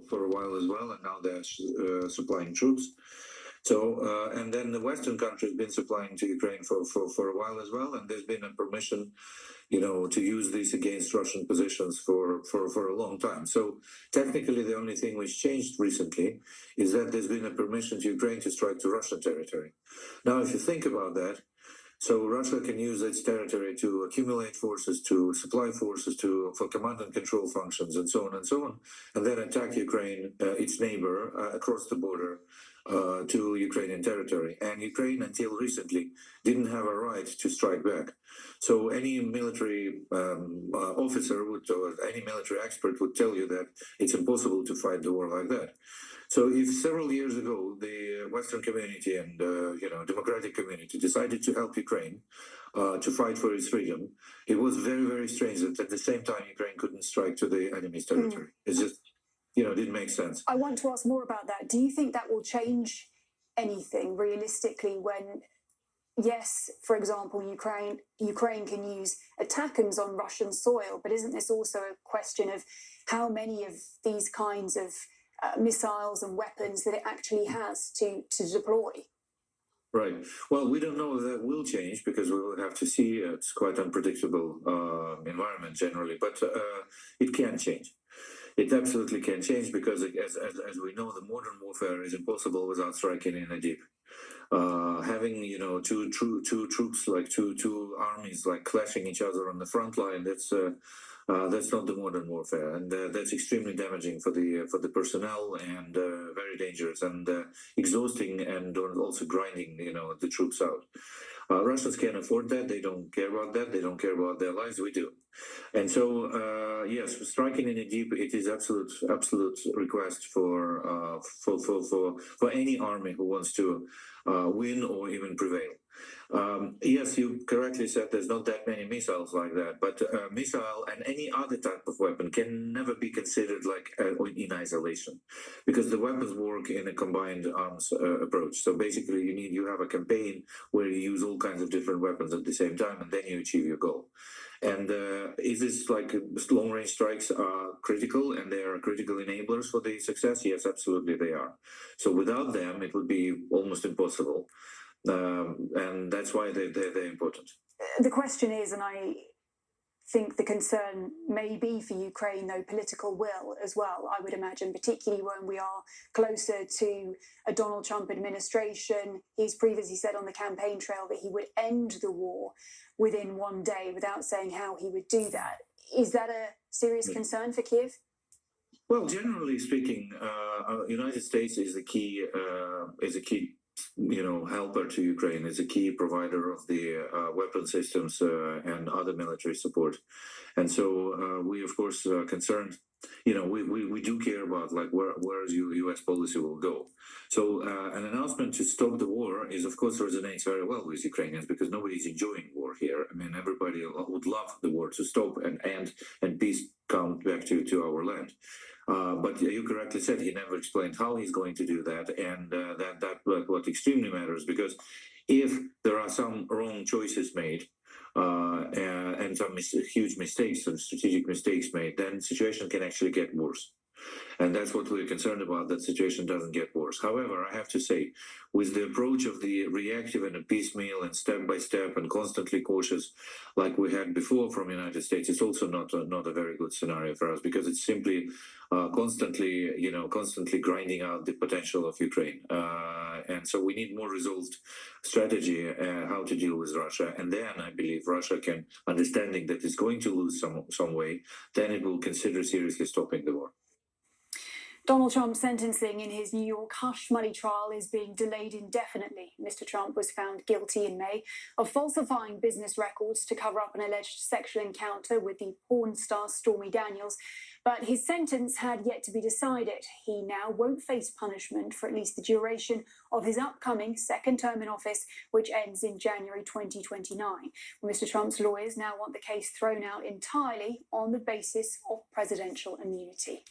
for a while as well, and now they're supplying troops. So, and then the Western countries have been supplying to Ukraine for a while as well, and there's been a permission, to use these against Russian positions for a long time. So technically, the only thing which changed recently is that there's been a permission to Ukraine to strike to Russian territory. Now, if you think about that, so Russia can use its territory to accumulate forces, to supply forces, for command and control functions, and so on, and then attack Ukraine, its neighbor, across the border to Ukrainian territory. And Ukraine, until recently, didn't have a right to strike back. So any military officer or any military expert would tell you that it's impossible to fight the war like that. So if several years ago the Western community and democratic community decided to help Ukraine to fight for its freedom, it was very, very strange that at the same time Ukraine couldn't strike to the enemy's territory. It's just didn't make sense. I want to ask more about that. Do you think that will change anything realistically when, yes, for example, Ukraine can use attackings on Russian soil, but isn't this also a question of how many of these kinds of missiles and weapons that it actually has to deploy? Right. Well, we don't know if that will change because we will have to see. It's quite unpredictable environment generally, but it can change. It absolutely can change because, as we know, the modern warfare is impossible without striking in a deep. Having two troops, like two armies, like clashing each other on the front line, that's not the modern warfare, and that's extremely damaging for the personnel and very dangerous and exhausting, and also grinding the troops out. Russians can't afford that. They don't care about that. They don't care about their lives. We do. And so, yes, striking in a deep, it is absolute request for any army who wants to win or even prevail. Yes, you correctly said there's not that many missiles like that, but missile and any other type of weapon can never be considered like in isolation, because the weapons work in a combined arms approach. So basically, you have a campaign where you use all kinds of different weapons at the same time, and then you achieve your goal. And is this like long-range strikes are critical, and they are critical enablers for the success? Yes, absolutely they are. So without them, it would be almost impossible. And that's why they're important. The question is, and I think the concern may be for Ukraine, though, political will as well, I would imagine, particularly when we are closer to a Donald Trump administration. He's previously said on the campaign trail that he would end the war within one day without saying how he would do that. Is that a serious concern for Kiev? Well, generally speaking, United States is a key helper to Ukraine, is a key provider of the weapon systems and other military support. And so we, of course, are concerned. We do care about like where U.S. policy will go. So an announcement to stop the war is, of course, resonates very well with Ukrainians, because nobody's enjoying war here. I mean, everybody would love the war to stop and end and peace come back to our land. But you correctly said he never explained how he's going to do that, and that what extremely matters, because if there are some wrong choices made and some huge mistakes, some strategic mistakes made, then the situation can actually get worse. And that's what we're concerned about, that situation doesn't get worse. However, I have to say, with the approach of the reactive and a piecemeal and step-by-step and constantly cautious, like we had before from the United States, it's also not a very good scenario for us, because it's simply constantly grinding out the potential of Ukraine. And so we need more resolved strategy how to deal with Russia. And then I believe Russia can, understanding that it's going to lose some way, then it will consider seriously stopping the war. Donald Trump's sentencing in his New York hush money trial is being delayed indefinitely. Mr. Trump was found guilty in May of falsifying business records to cover up an alleged sexual encounter with the porn star Stormy Daniels, but his sentence had yet to be decided. He now won't face punishment for at least the duration of his upcoming second term in office, which ends in January 2029. Mr. Trump's lawyers now want the case thrown out entirely on the basis of presidential immunity.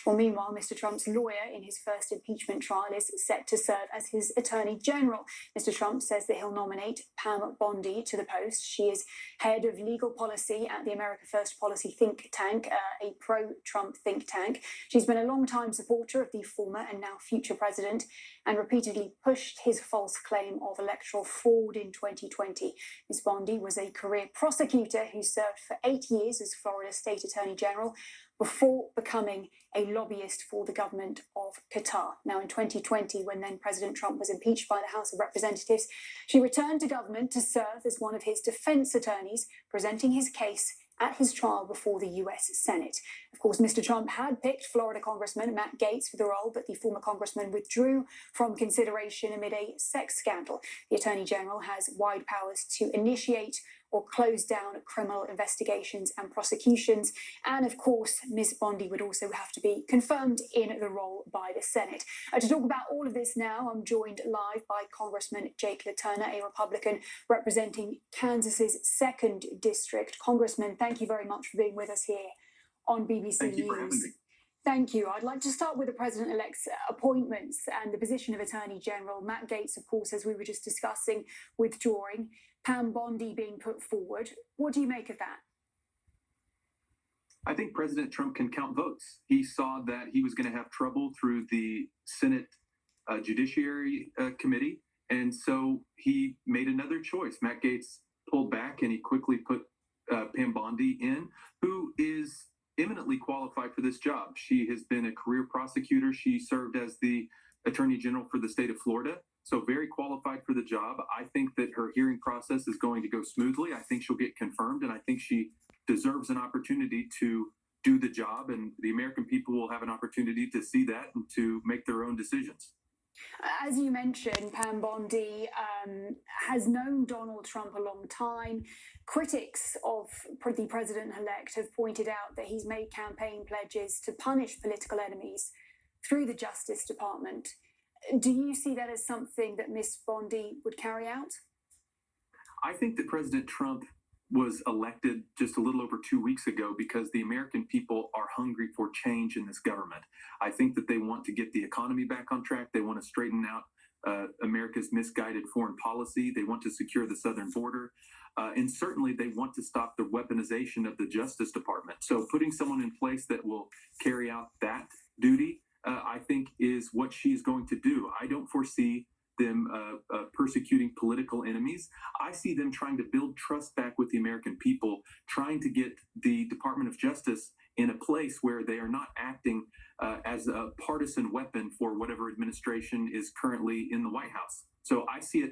Well, meanwhile, Mr. Trump's lawyer in his first impeachment trial is set to serve as his Attorney General. Mr. Trump says that he'll nominate Pam Bondi to the post. She is head of legal policy at the America First Policy think tank, a pro-Trump think tank. She's been a long-time supporter of the former and now future president and repeatedly pushed his false claim of electoral fraud in 2020. Ms. Bondi was a career prosecutor who served for 8 years as Florida State Attorney General before becoming a lobbyist for the government of Qatar. Now, in 2020, when then President Trump was impeached by the House of Representatives, she returned to government to serve as one of his defense attorneys, presenting his case at his trial before the US Senate. Of course, Mr. Trump had picked Florida Congressman Matt Gaetz for the role, but the former congressman withdrew from consideration amid a sex scandal. The Attorney General has wide powers to initiate or close down criminal investigations and prosecutions. And of course, Ms. Bondi would also have to be confirmed in the role by the Senate. To talk about all of this now, I'm joined live by Congressman Jake LaTurner, a Republican representing Kansas's 2nd District. Congressman, thank you very much for being with us here on BBC Thank you News. for having me. Thank you. I'd like to start with the President-elect's appointments and the position of Attorney General. Matt Gaetz, of course, as we were just discussing, withdrawing. Pam Bondi being put forward. What do you make of that? I think President Trump can count votes. He saw that he was going to have trouble through the Senate Judiciary Committee, and so he made another choice. Matt Gaetz pulled back, and he quickly put Pam Bondi in, who is eminently qualified for this job. She has been a career prosecutor. She served as the Attorney General for the state of Florida, so very qualified for the job. I think that her hearing process is going to go smoothly. I think she'll get confirmed, and I think she deserves an opportunity to do the job, and the American people will have an opportunity to see that and to make their own decisions. As you mentioned, Pam Bondi has known Donald Trump a long time. Critics of the president-elect have pointed out that he's made campaign pledges to punish political enemies through the Justice Department. Do you see that as something that Ms. Bondi would carry out? I think that President Trump was elected just a little over 2 weeks ago because the American people are hungry for change in this government. I think that they want to get the economy back on track. They want to straighten out America's misguided foreign policy. They want to secure the southern border. And certainly they want to stop the weaponization of the Justice Department. So putting someone in place that will carry out that duty, I think, is what she's going to do. I don't foresee them persecuting political enemies. I see them trying to build trust back with the American people, trying to get the Department of Justice in a place where they are not acting as a partisan weapon for whatever administration is currently in the White House. So I see it